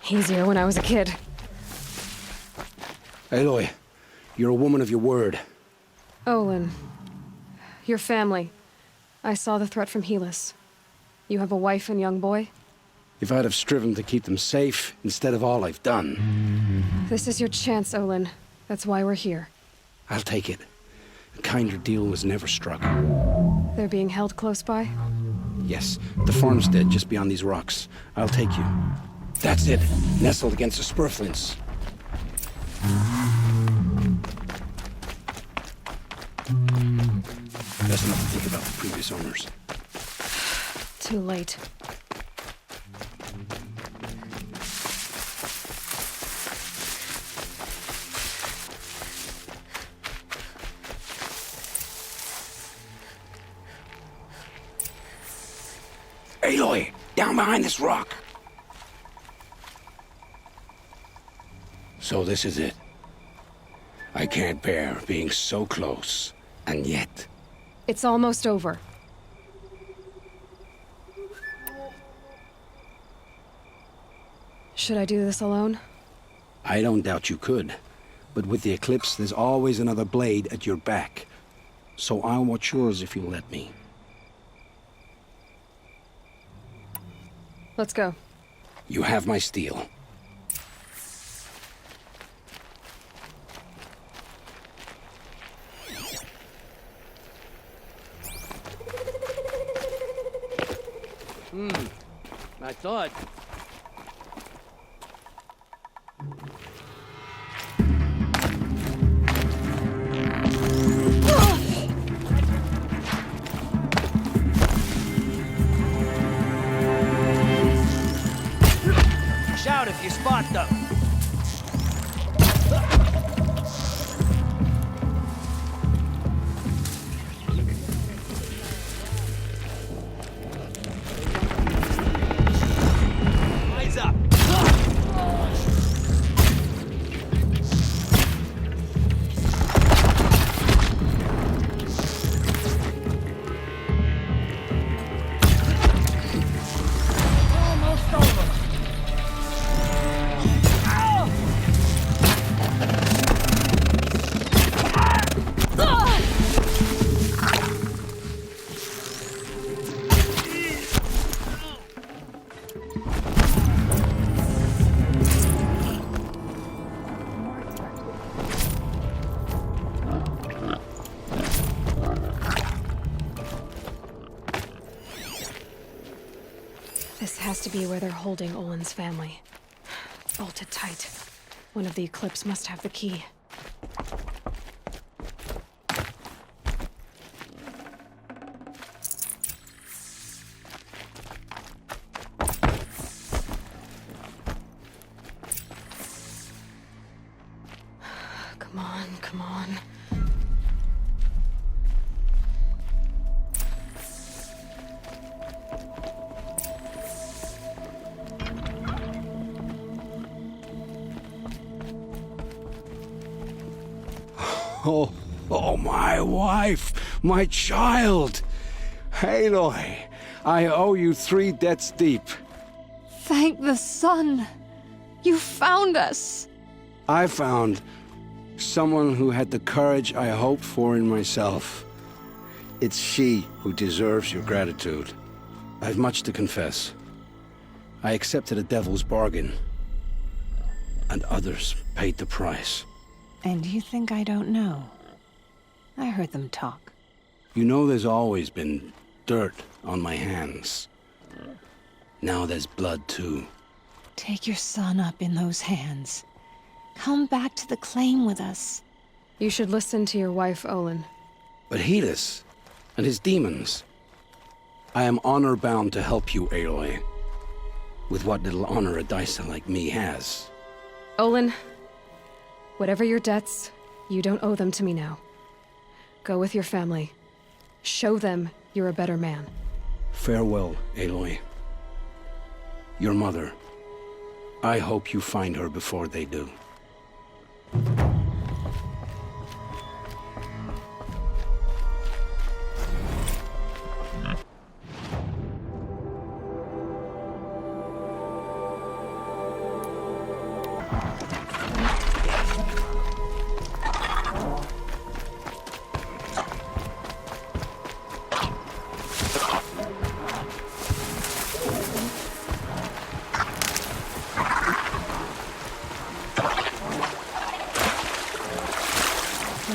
Easier when I was a kid. Aloy, you're a woman of your word. Olin. Your family. I saw the threat from Helis. You have a wife and young boy? If I'd have striven to keep them safe, instead of all I've done. This is your chance, Olin. That's why we're here. I'll take it. A kinder deal was never struck. They're being held close by? Yes, the farmstead just beyond these rocks. I'll take you. That's it, nestled against the spurflints. Best not to think about the previous owners. Too late. Aloy, down behind this rock. So this is it. I can't bear being so close, and yet... It's almost over. Should I do this alone? I don't doubt you could. But with the eclipse, there's always another blade at your back. So I'll watch yours if you'll let me. Let's go. You have my steel. I thought. Shout if you spot them. Eyes up. Almost over. This has to be where they're holding Olin's family. Bolted tight. One of the Eclipse must have the key. Come on, come on. Oh, my wife, my child. Aloy, I owe you 3 debts deep. Thank the sun. You found us. I found someone who had the courage I hoped for in myself. It's she who deserves your gratitude. I've much to confess. I accepted a devil's bargain, and others paid the price. And you think I don't know? I heard them talk. You know there's always been dirt on my hands. Now there's blood too. Take your son up in those hands. Come back to the claim with us. You should listen to your wife, Olin. But Helis and his demons. I am honor-bound to help you, Aloy. With what little honor a dicer like me has. Olin, whatever your debts, you don't owe them to me now. Go with your family. Show them you're a better man. Farewell, Aloy. Your mother. I hope you find her before they do.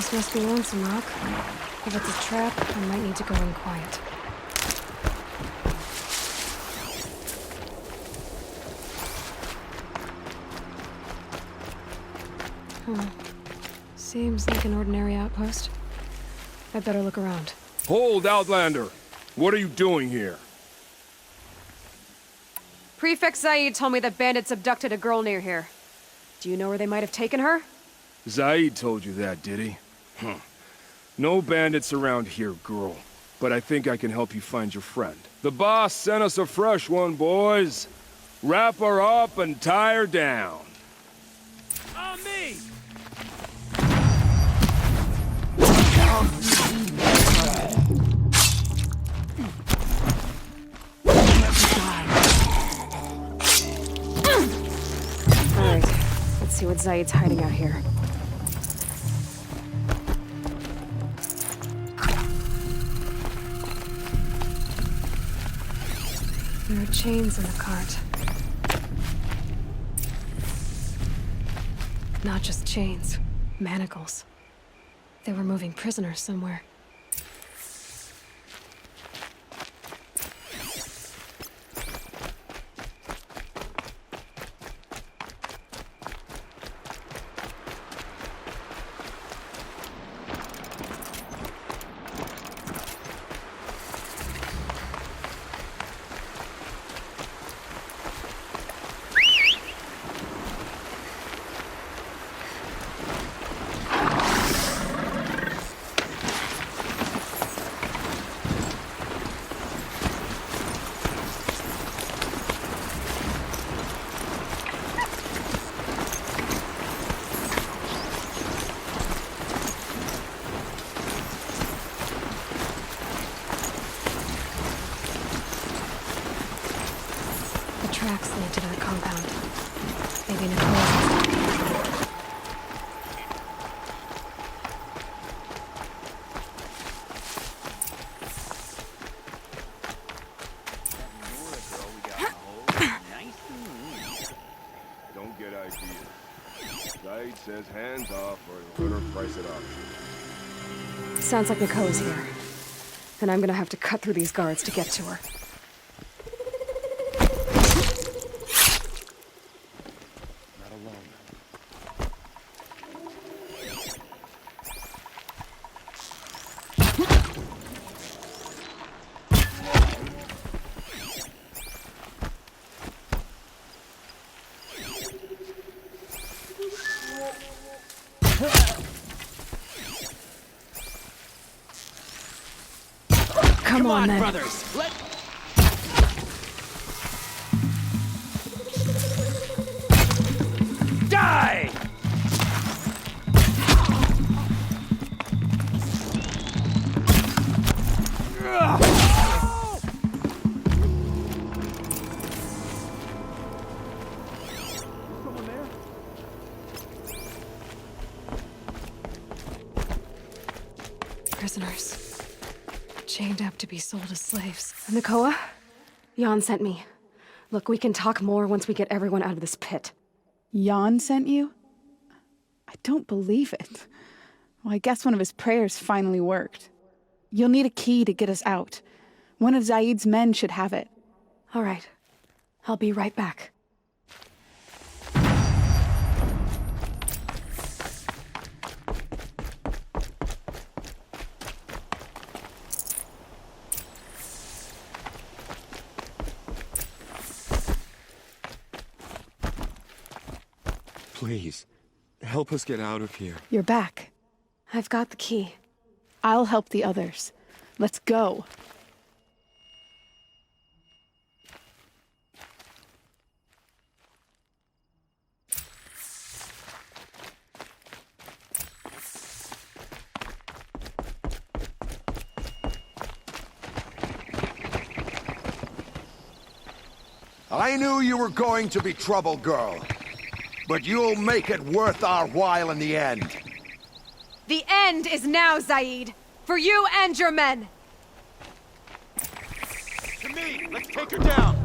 This must be lonesome, Rock. If it's a trap, I might need to go in quiet. Seems like an ordinary outpost. I'd better look around. Hold, Outlander! What are you doing here? Prefect Zaid told me that bandits abducted a girl near here. Do you know where they might have taken her? Zaid told you that, did he? Huh. No bandits around here, girl. But I think I can help you find your friend. The boss sent us a fresh one, boys. Wrap her up and tie her down. On me! Alright, let's see what Zaid's hiding out here. There are chains in the cart. Not just chains, manacles. They were moving prisoners somewhere. Tracks lead to their compound. Maybe Nicole's. Don't get ideas. Zaid says hands off or he'll put her price at auction. Sounds like Nicole's here. And I'm gonna have to cut through these guards to get to her. Come on, then. brothers! Die! Prisoners. Chained up to be sold as slaves. Nakoa? Jan sent me. Look, we can talk more once we get everyone out of this pit. Jan sent you? I don't believe it. Well, I guess one of his prayers finally worked. You'll need a key to get us out. One of Zaid's men should have it. All right. I'll be right back. Please, help us get out of here. You're back. I've got the key. I'll help the others. Let's go. I knew you were going to be trouble, girl. But you'll make it worth our while in the end. The end is now, Zaid! For you and your men! To me! Let's take her down!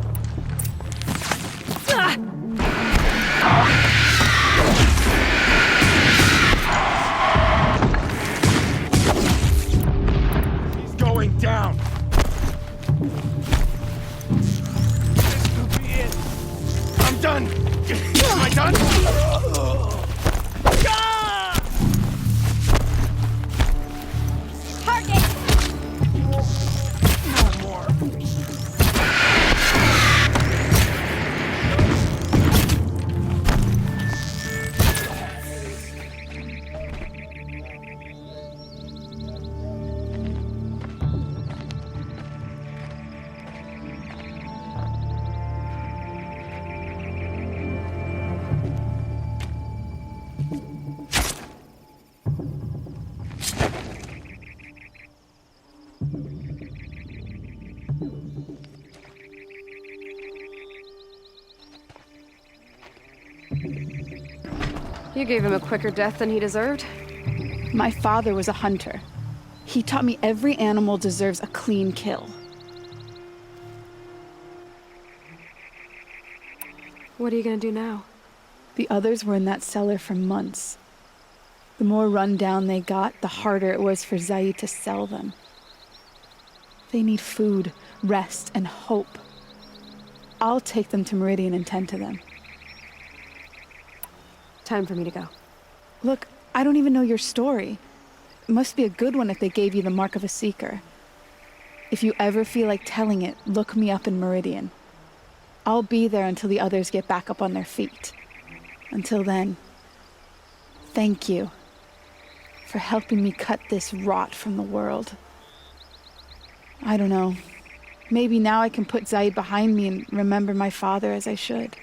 You gave him a quicker death than he deserved. My father was a hunter. He taught me every animal deserves a clean kill. What are you gonna do now? The others were in that cellar for months. The more run down they got, the harder it was for Zaid to sell them. They need food, rest, and hope. I'll take them to Meridian and tend to them. Time for me to go. Look, I don't even know your story. It must be a good one if they gave you the mark of a seeker. If you ever feel like telling it, look me up in Meridian. I'll be there until the others get back up on their feet. Until then, thank you for helping me cut this rot from the world. I don't know. Maybe now I can put Zaid behind me and remember my father as I should.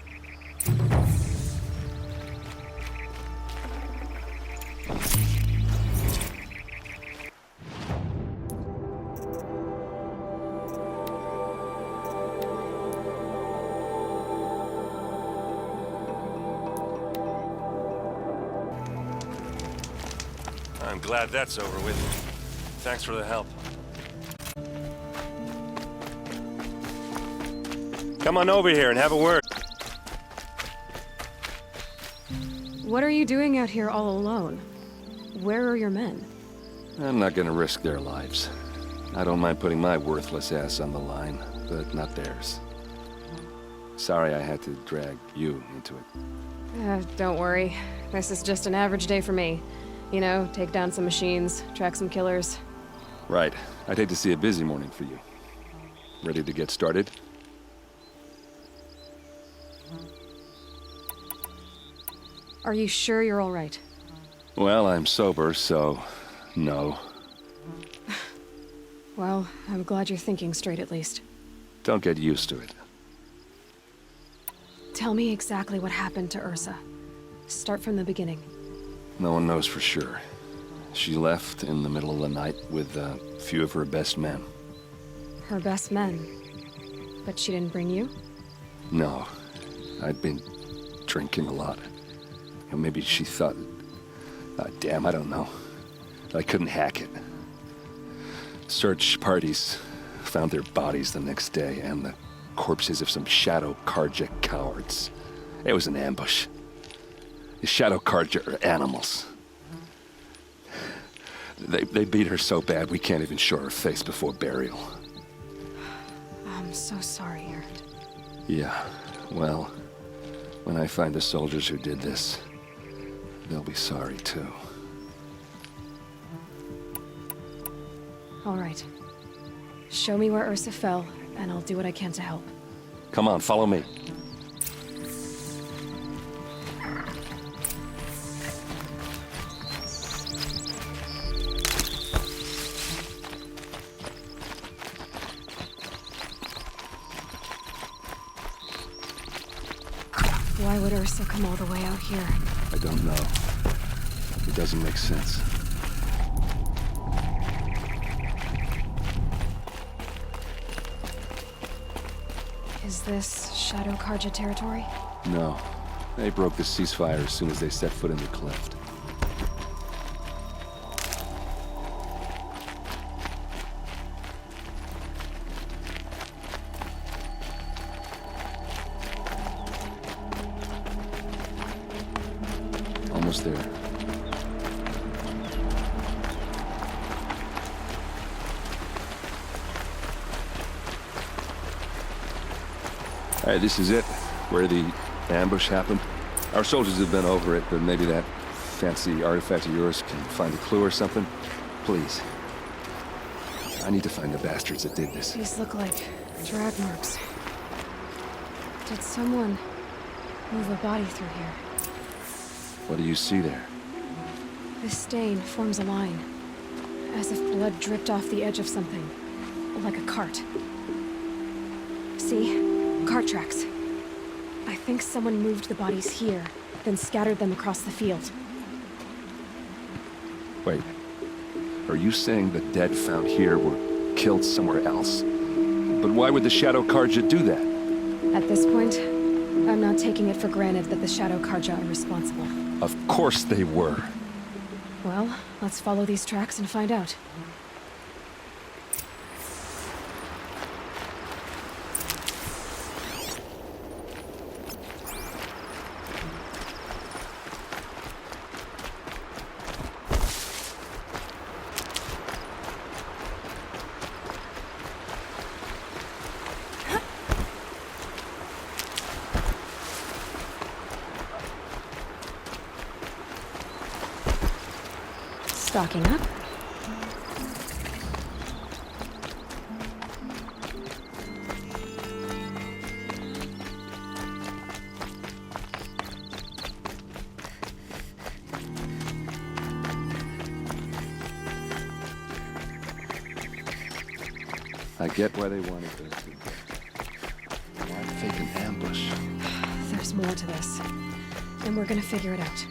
I'm glad that's over with. Thanks for the help. Come on over here and have a word. What are you doing out here all alone? Where are your men? I'm not gonna risk their lives. I don't mind putting my worthless ass on the line, but not theirs. Sorry I had to drag you into it. Don't worry. This is just an average day for me. You know, take down some machines, track some killers. Right. I'd hate to see a busy morning for you. Ready to get started? Are you sure you're all right? Well, I'm sober, so no. Well, I'm glad you're thinking straight at least. Don't get used to it. Tell me exactly what happened to Ersa. Start from the beginning. No one knows for sure. She left in the middle of the night with a few of her best men. Her best men? But she didn't bring you? No. I'd been drinking a lot. And maybe she thought... damn, I don't know. I couldn't hack it. Search parties found their bodies the next day and the corpses of some Shadow Karja cowards. It was an ambush. The Shadow Karja are animals. They beat her so bad we can't even show her face before burial. I'm so sorry, Errand. Yeah, well, when I find the soldiers who did this, they'll be sorry too. All right. Show me where Ersa fell, and I'll do what I can to help. Come on, follow me. Why would Ersa come all the way out here? I don't know. It doesn't make sense. Is this Shadow Karja territory? No. They broke the ceasefire as soon as they set foot in the cleft. Almost there. All right, this is it, where the ambush happened. Our soldiers have been over it, but maybe that fancy artifact of yours can find a clue or something. Please. I need to find the bastards that did this. These look like drag marks. Did someone move a body through here? What do you see there? This stain forms a line, as if blood dripped off the edge of something, like a cart. See? Cart tracks. I think someone moved the bodies here, then scattered them across the field. Wait. Are you saying the dead found here were killed somewhere else? But why would the Shadow Karja do that? At this point, I'm not taking it for granted that the Shadow Karja are responsible. Of course they were. Well, let's follow these tracks and find out. Stocking up. I get why they wanted this. Why fake an ambush? There's more to this. And we're gonna figure it out.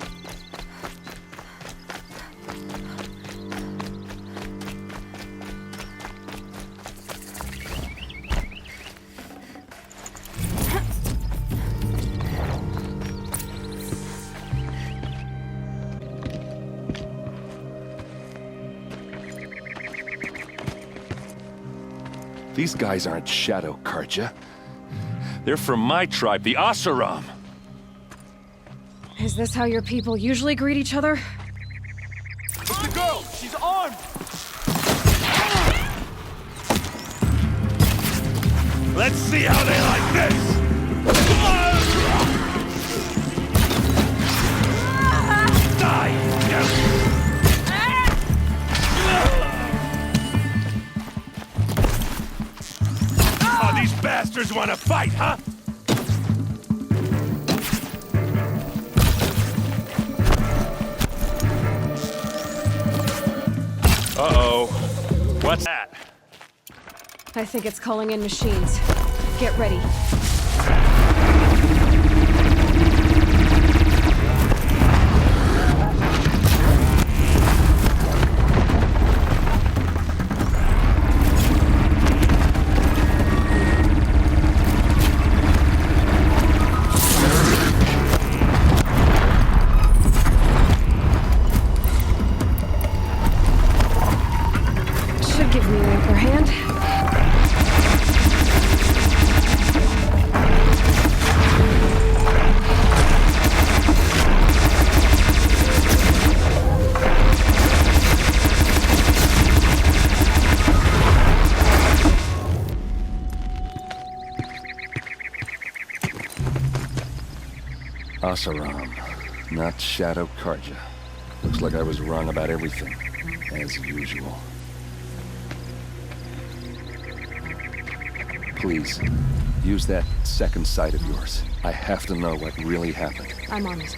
These guys aren't Shadow Karja. They're from my tribe, the Asaram. Is this how your people usually greet each other? It's the girl! She's armed! Let's see how they like this! Die! Oh, these bastards want to fight, huh? Uh-oh. What's that? I think it's calling in machines. Get ready. Give me an upper hand. Asaram, not Shadow Karja. Looks like I was wrong about everything, as usual. Please, use that second sight of yours. I have to know what really happened. I'm on it.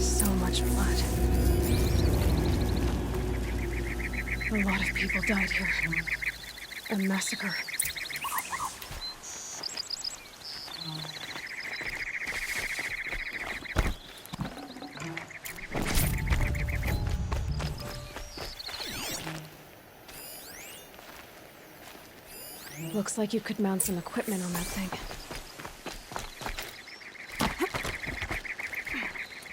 So much blood. A lot of people died here. A massacre. Looks like you could mount some equipment on that thing.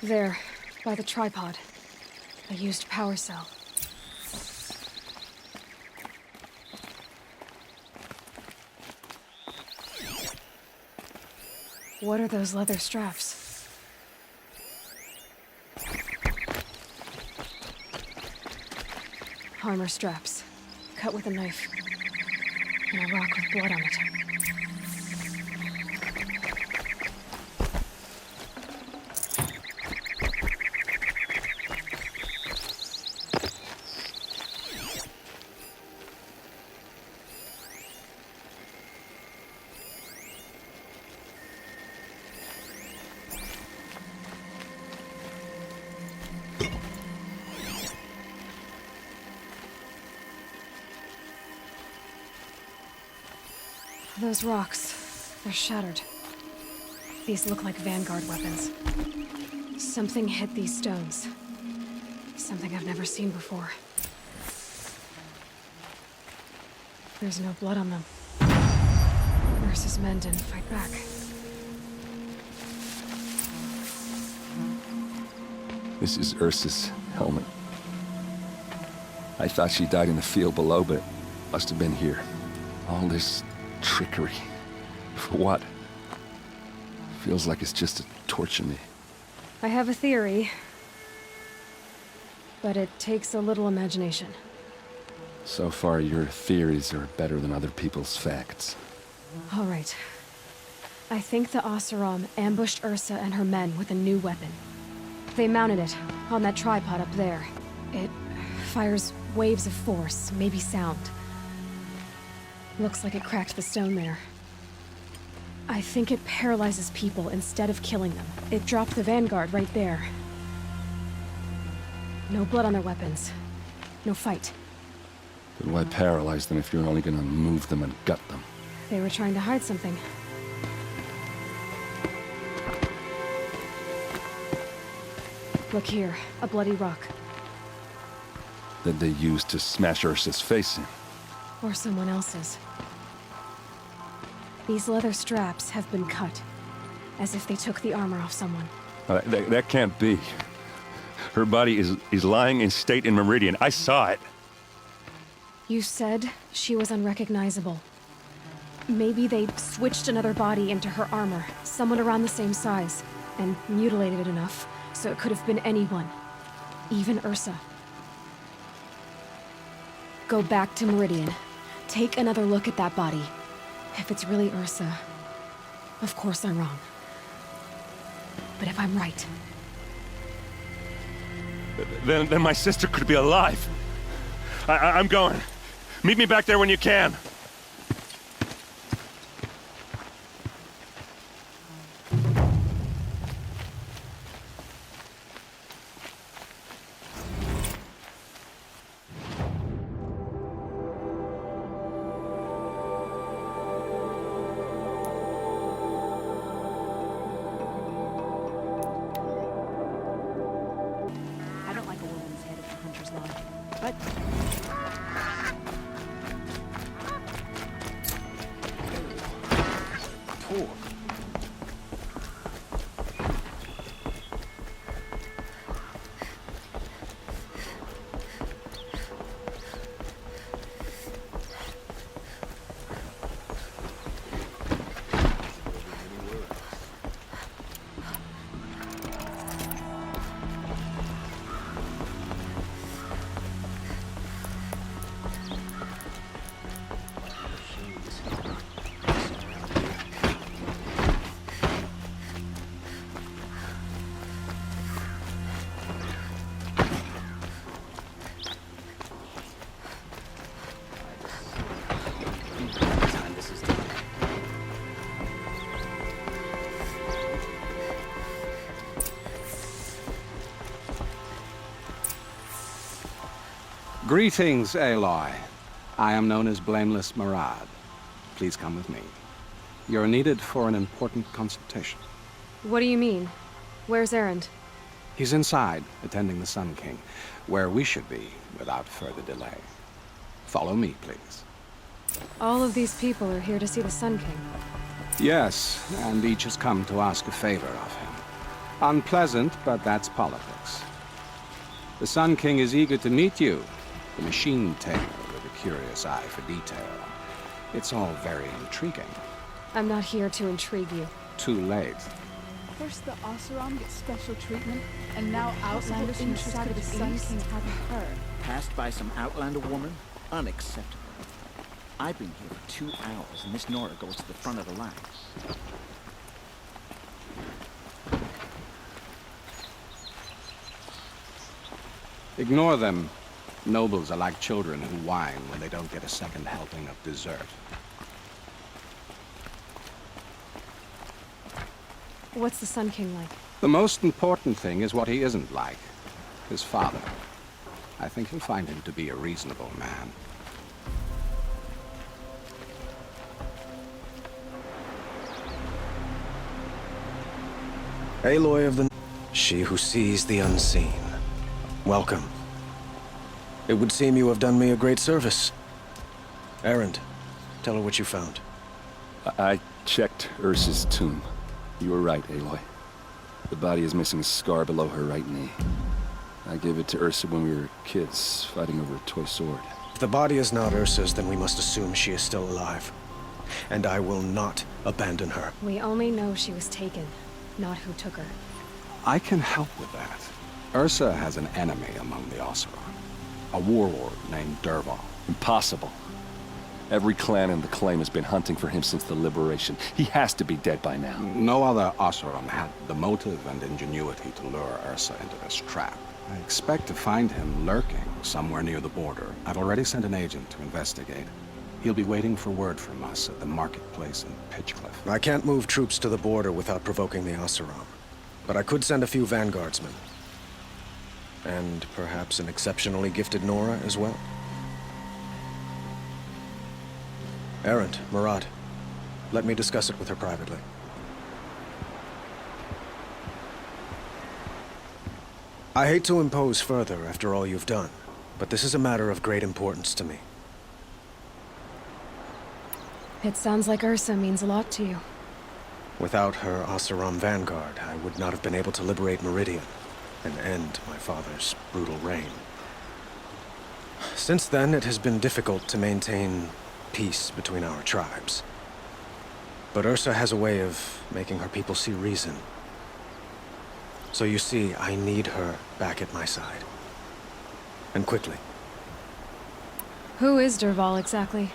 There, by the tripod. A used power cell. What are those leather straps? Armor straps, cut with a knife. And a rock with blood on it. Those rocks, they're shattered. These look like vanguard weapons. Something hit these stones. Something I've never seen before. There's no blood on them. Ersa's men didn't fight back. This is Ersa's helmet. I thought she died in the field below, but it must have been here. All this trickery. For what? Feels like it's just to torture me. I have a theory, but it takes a little imagination. So far, your theories are better than other people's facts. All right. I think the Oseram ambushed Ersa and her men with a new weapon. They mounted it on that tripod up there. It fires waves of force, maybe sound. Looks like it cracked the stone there. I think it paralyzes people instead of killing them. It dropped the vanguard right there. No blood on their weapons. No fight. But why paralyze them if you're only gonna move them and gut them? They were trying to hide something. Look here, a bloody rock. That they used to smash Ersa's face in. Or someone else's. These leather straps have been cut, as if they took the armor off someone. That can't be. Her body is lying in state in Meridian. I saw it. You said she was unrecognizable. Maybe they switched another body into her armor, someone around the same size, and mutilated it enough, so it could have been anyone. Even Ersa. Go back to Meridian. Take another look at that body. If it's really Ersa, of course I'm wrong. But if I'm right... Then my sister could be alive. I'm going. Meet me back there when you can. Greetings, Aloy. I am known as Blameless Marad. Please come with me. You're needed for an important consultation. What do you mean? Where's Errand? He's inside, attending the Sun King, where we should be without further delay. Follow me, please. All of these people are here to see the Sun King. Yes, and each has come to ask a favor of him. Unpleasant, but that's politics. The Sun King is eager to meet you, the machine tamer with a curious eye for detail. It's all very intriguing. I'm not here to intrigue you. Too late. First the Oseram get special treatment, and now Outlanders from the side of the Sun King haven't heard. Passed by some Outlander woman? Unacceptable. I've been here for 2 hours, and Miss Nora goes to the front of the line. Ignore them. Nobles are like children who whine when they don't get a second helping of dessert. What's the Sun King like? The most important thing is what he isn't like. His father. I think you'll find him to be a reasonable man. Aloy of the... She who sees the unseen. Welcome. It would seem you have done me a great service. Errand, tell her what you found. I checked Ersa's tomb. You were right, Aloy. The body is missing a scar below her right knee. I gave it to Ersa when we were kids, fighting over a toy sword. If the body is not Ursa's, then we must assume she is still alive. And I will not abandon her. We only know she was taken, not who took her. I can help with that. Ersa has an enemy among the Oseram. A warlord named Dervahl. Impossible. Every clan in the claim has been hunting for him since the liberation. He has to be dead by now. No other Oseram had the motive and ingenuity to lure Ersa into this trap. I expect to find him lurking somewhere near the border. I've already sent an agent to investigate. He'll be waiting for word from us at the marketplace in Pitchcliff. I can't move troops to the border without provoking the Oseram. But I could send a few vanguardsmen. And perhaps an exceptionally gifted Nora as well. Errand, Murad. Let me discuss it with her privately. I hate to impose further after all you've done, but this is a matter of great importance to me. It sounds like Ersa means a lot to you. Without her Oseram vanguard, I would not have been able to liberate Meridian and end my father's brutal reign. Since then, it has been difficult to maintain peace between our tribes. But Ersa has a way of making her people see reason. So you see, I need her back at my side. And quickly. Who is Dervahl exactly?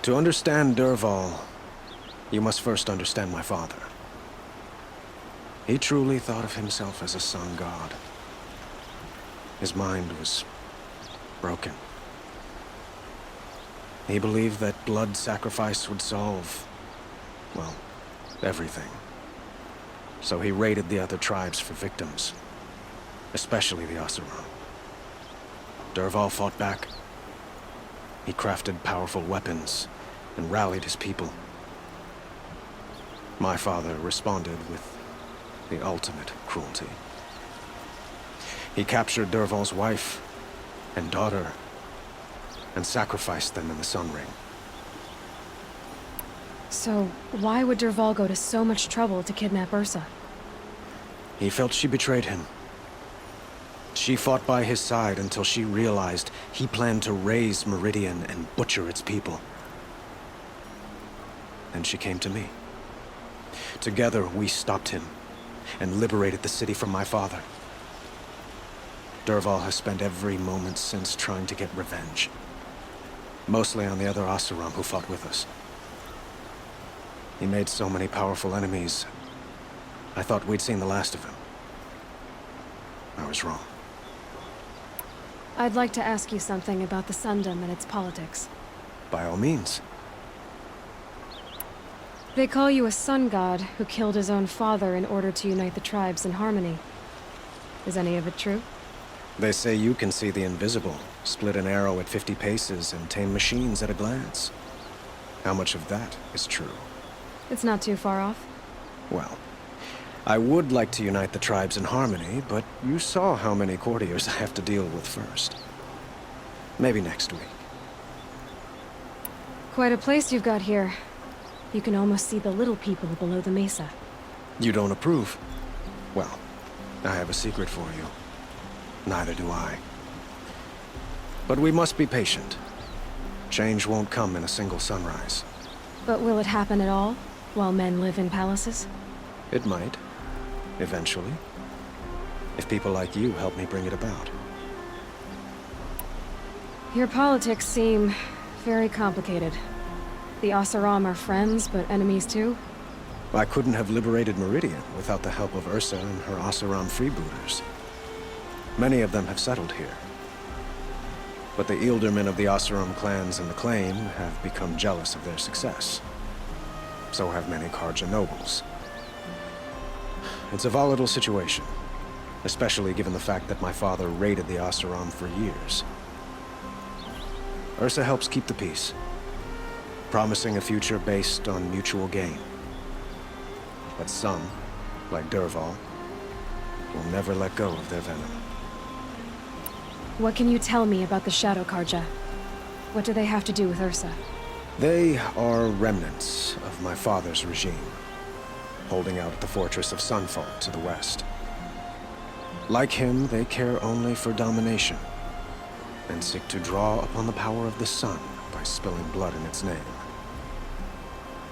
To understand Dervahl, you must first understand my father. He truly thought of himself as a sun god. His mind was broken. He believed that blood sacrifice would solve, well, everything. So he raided the other tribes for victims, especially the Oseram. Dervahl fought back. He crafted powerful weapons and rallied his people. My father responded with the ultimate cruelty. He captured Dervahl's wife and daughter and sacrificed them in the Sun Ring. So, why would Dervahl go to so much trouble to kidnap Ersa? He felt she betrayed him. She fought by his side until she realized he planned to raise Meridian and butcher its people. Then she came to me. Together, we stopped him and liberated the city from my father. Dervahl has spent every moment since trying to get revenge. Mostly on the other Oseram who fought with us. He made so many powerful enemies, I thought we'd seen the last of him. I was wrong. I'd like to ask you something about the Sundom and its politics. By all means. They call you a sun god who killed his own father in order to unite the tribes in harmony. Is any of it true? They say you can see the invisible, split an arrow at 50 paces, and tame machines at a glance. How much of that is true? It's not too far off. Well, I would like to unite the tribes in harmony, but you saw how many courtiers I have to deal with first. Maybe next week. Quite a place you've got here. You can almost see the little people below the mesa. You don't approve? Well, I have a secret for you. Neither do I. But we must be patient. Change won't come in a single sunrise. But will it happen at all, while men live in palaces? It might. Eventually. If people like you help me bring it about. Your politics seem very complicated. The Oseram are friends, but enemies too? I couldn't have liberated Meridian without the help of Ersa and her Oseram freebooters. Many of them have settled here. But the Ealdormen of the Oseram clans in the claim have become jealous of their success. So have many Karja nobles. It's a volatile situation, especially given the fact that my father raided the Oseram for years. Ersa helps keep the peace, promising a future based on mutual gain. But some, like Dervahl, will never let go of their venom. What can you tell me about the Shadow Karja? What do they have to do with Ersa? They are remnants of my father's regime, holding out at the fortress of Sunfall to the west. Like him, they care only for domination, and seek to draw upon the power of the sun by spilling blood in its name.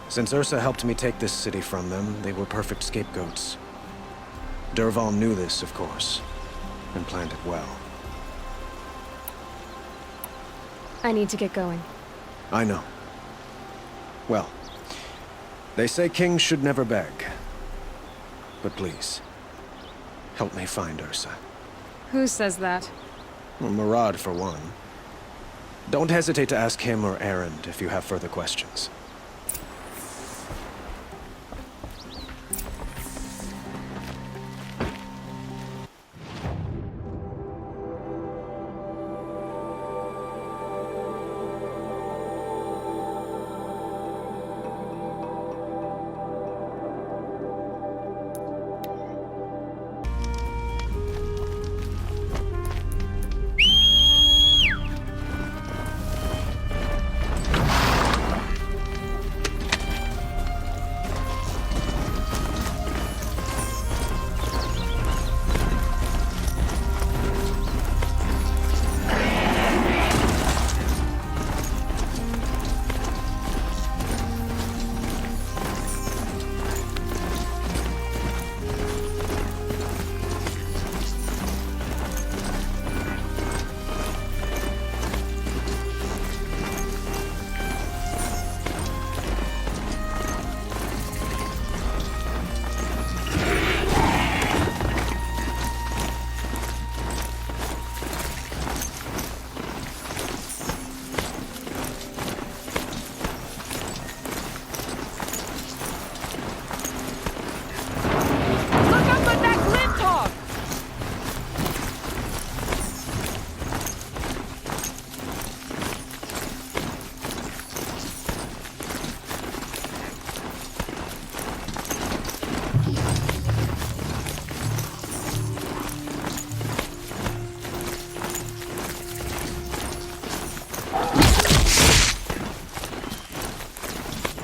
Since Ersa helped me take this city from them, they were perfect scapegoats. Dervahl knew this, of course, and planned it well. I need to get going. I know. Well, they say kings should never beg. But please, help me find Ersa. Who says that? Well, Murad, for one. Don't hesitate to ask him or Errand if you have further questions.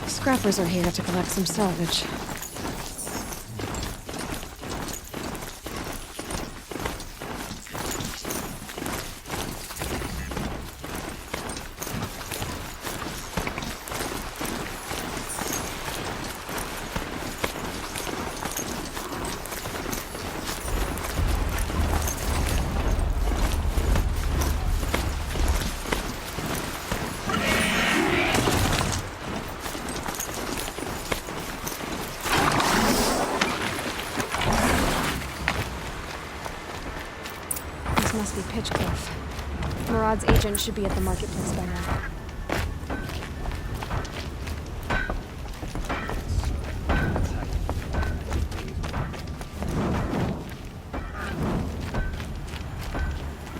Scrappers are here to collect some salvage. Must be Pitchcliff. Murad's agent should be at the marketplace by now.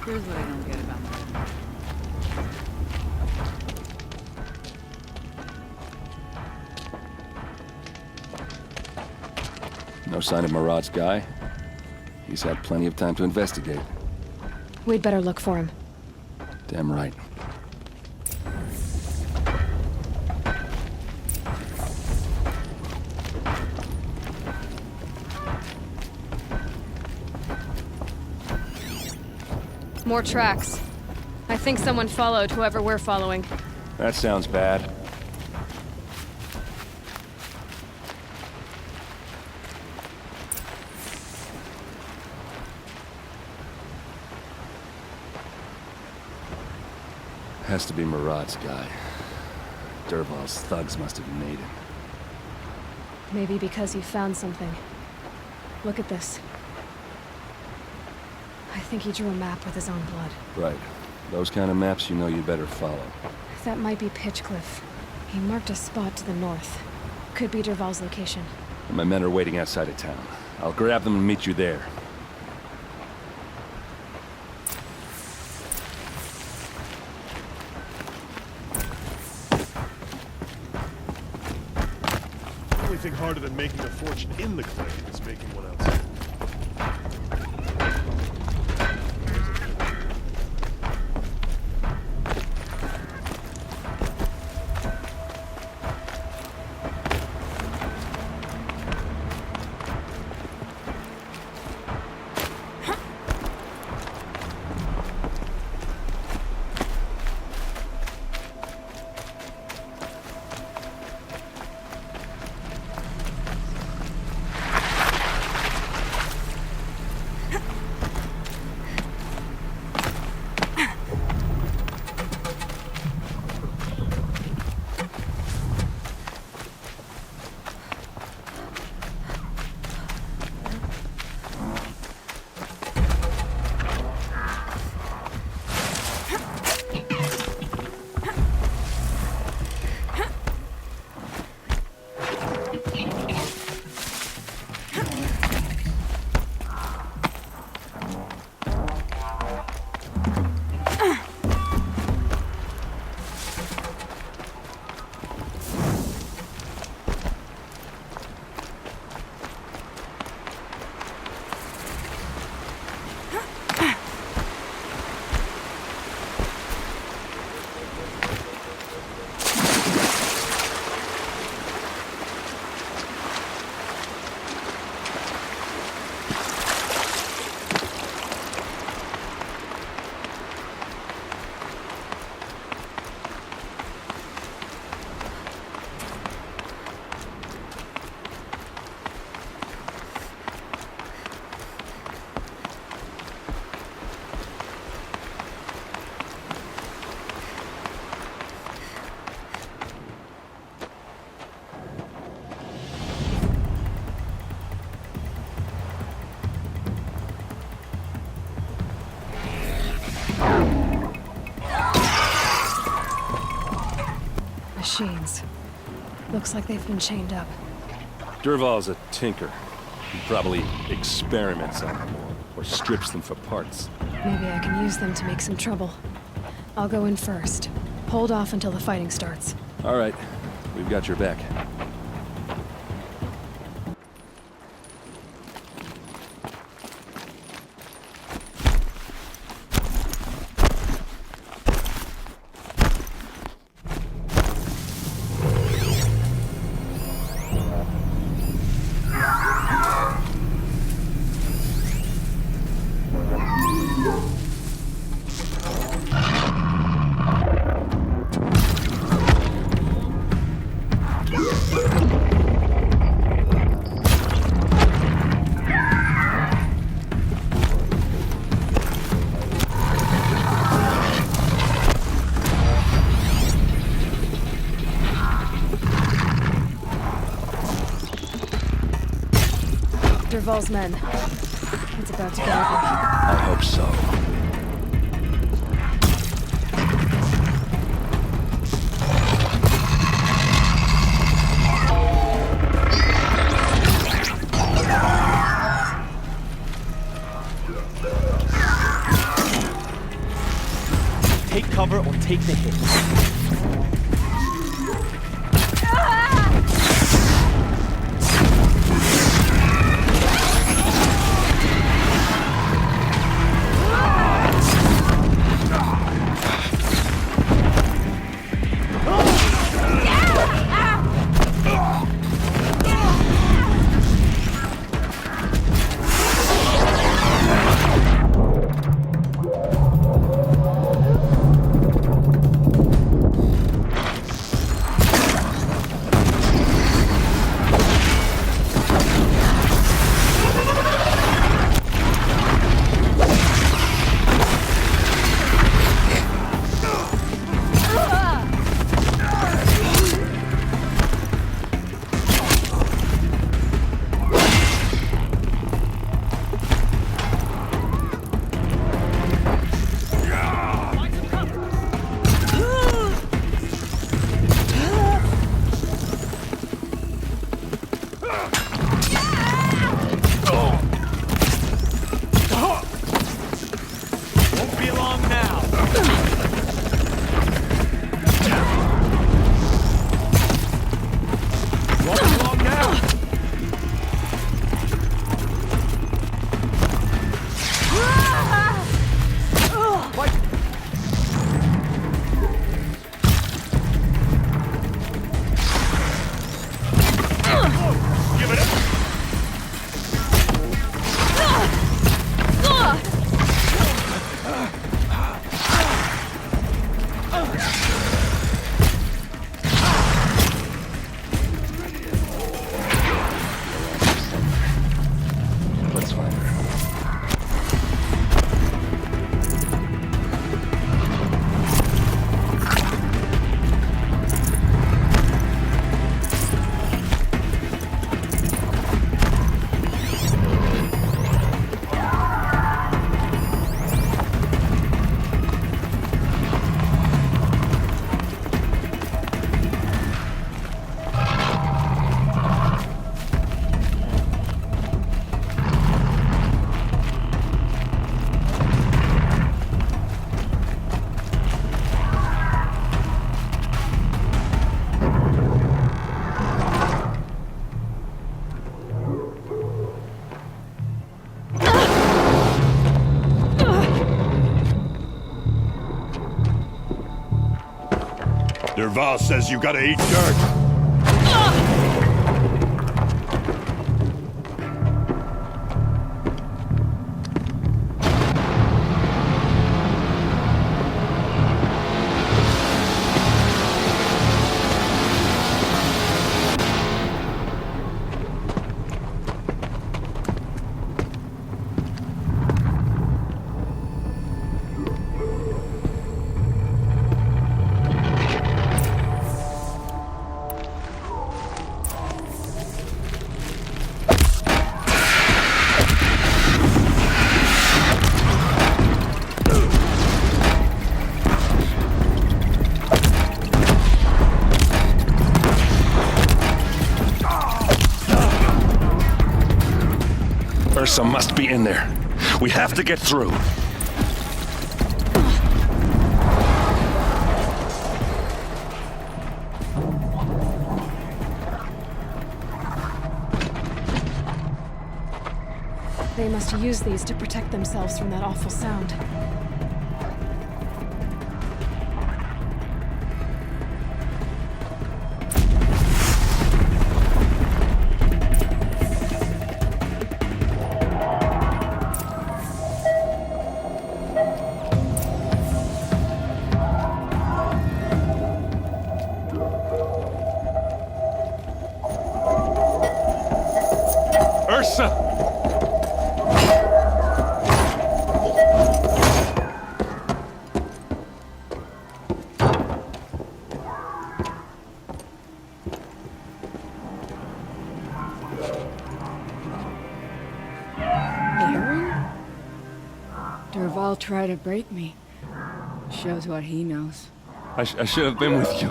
Here's what I don't get about that. No sign of Murad's guy. He's had plenty of time to investigate. We'd better look for him. Damn right. More tracks. I think someone followed whoever we're following. That sounds bad. Has to be Murad's guy. Dervahl's thugs must have made him. Maybe because he found something. Look at this. I think he drew a map with his own blood. Right. Those kind of maps you know you better follow. That might be Pitchcliff. He marked a spot to the north. Could be Dervahl's location. My men are waiting outside of town. I'll grab them and meet you there. The only thing harder than making a fortune in the claim is making one outside. machines. Looks like they've been chained up. Dervahl's a tinker. He probably experiments on them or strips them for parts. Maybe I can use them to make some trouble. I'll go in first. Hold off until the fighting starts. All right, we've got your back. Dervahl's men. It's about to get ugly. I hope so. Take cover or take the hit. Dervahl says you gotta eat dirt. Ersa must be in there. We have to get through. They must use these to protect themselves from that awful sound. Ersa! Errand? Dervahl tried to break me. Shows what he knows. I should have been with you.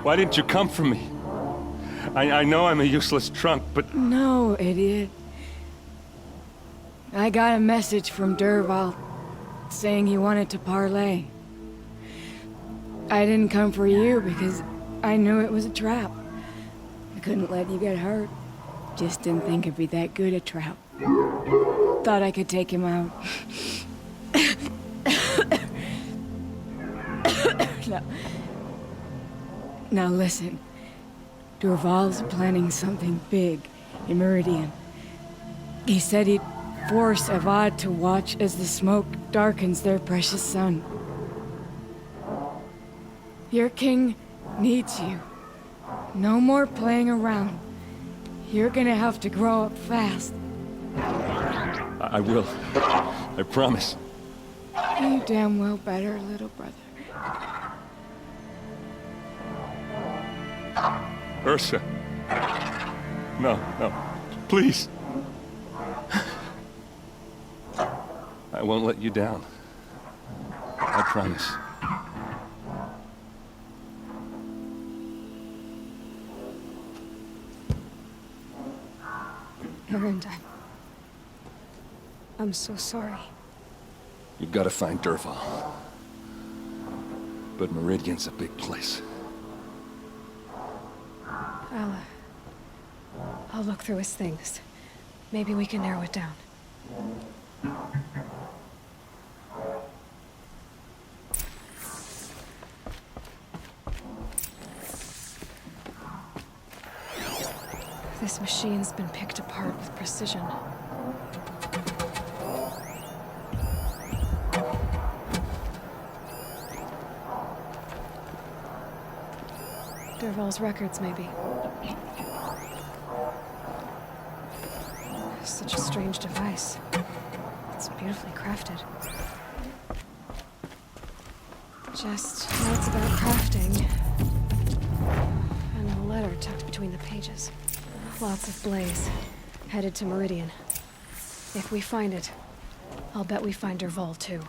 Why didn't you come for me? I know I'm a useless trunk, but... No, idiot. I got a message from Dervahl saying he wanted to parlay. I didn't come for you because I knew it was a trap. I couldn't let you get hurt. Just didn't think it'd be that good a trap. Thought I could take him out. Now listen. Dervahl's planning something big in Meridian. He said he'd force Avad to watch as the smoke darkens their precious sun. Your king needs you. No more playing around. You're gonna have to grow up fast. I will. I promise. You damn well better, little brother. Ersa. No. Please. I won't let you down. I promise. Errand, I'm so sorry. You've got to find Dervahl. But Meridian's a big place. I'll look through his things. Maybe we can narrow it down. This machine's been picked apart with precision. Dervahl's records, maybe. Such a strange device. It's beautifully crafted. Just notes about crafting. And a letter tucked between the pages. Lots of blaze. Headed to Meridian. If we find it, I'll bet we find Dervahl too.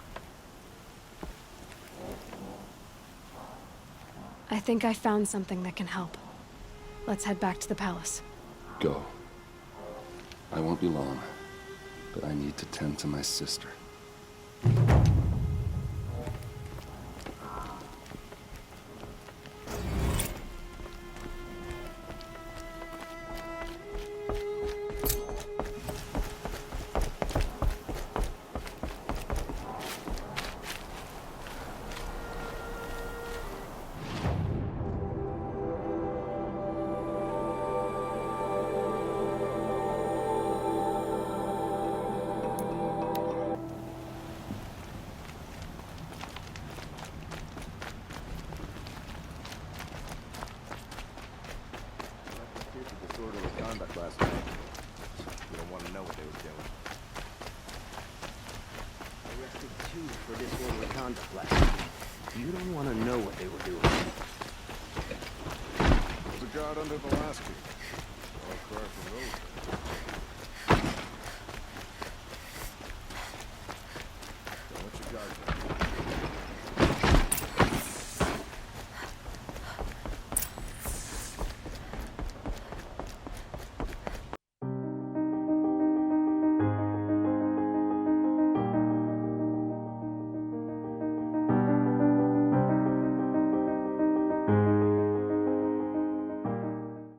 I think I found something that can help. Let's head back to the palace. Go. I won't be long, but I need to tend to my sister. Last night. You don't want to know what they were doing. Arrested 2 for disorderly conduct last night. You don't want to know what they were doing. There's a guard under the last key. All cry for road.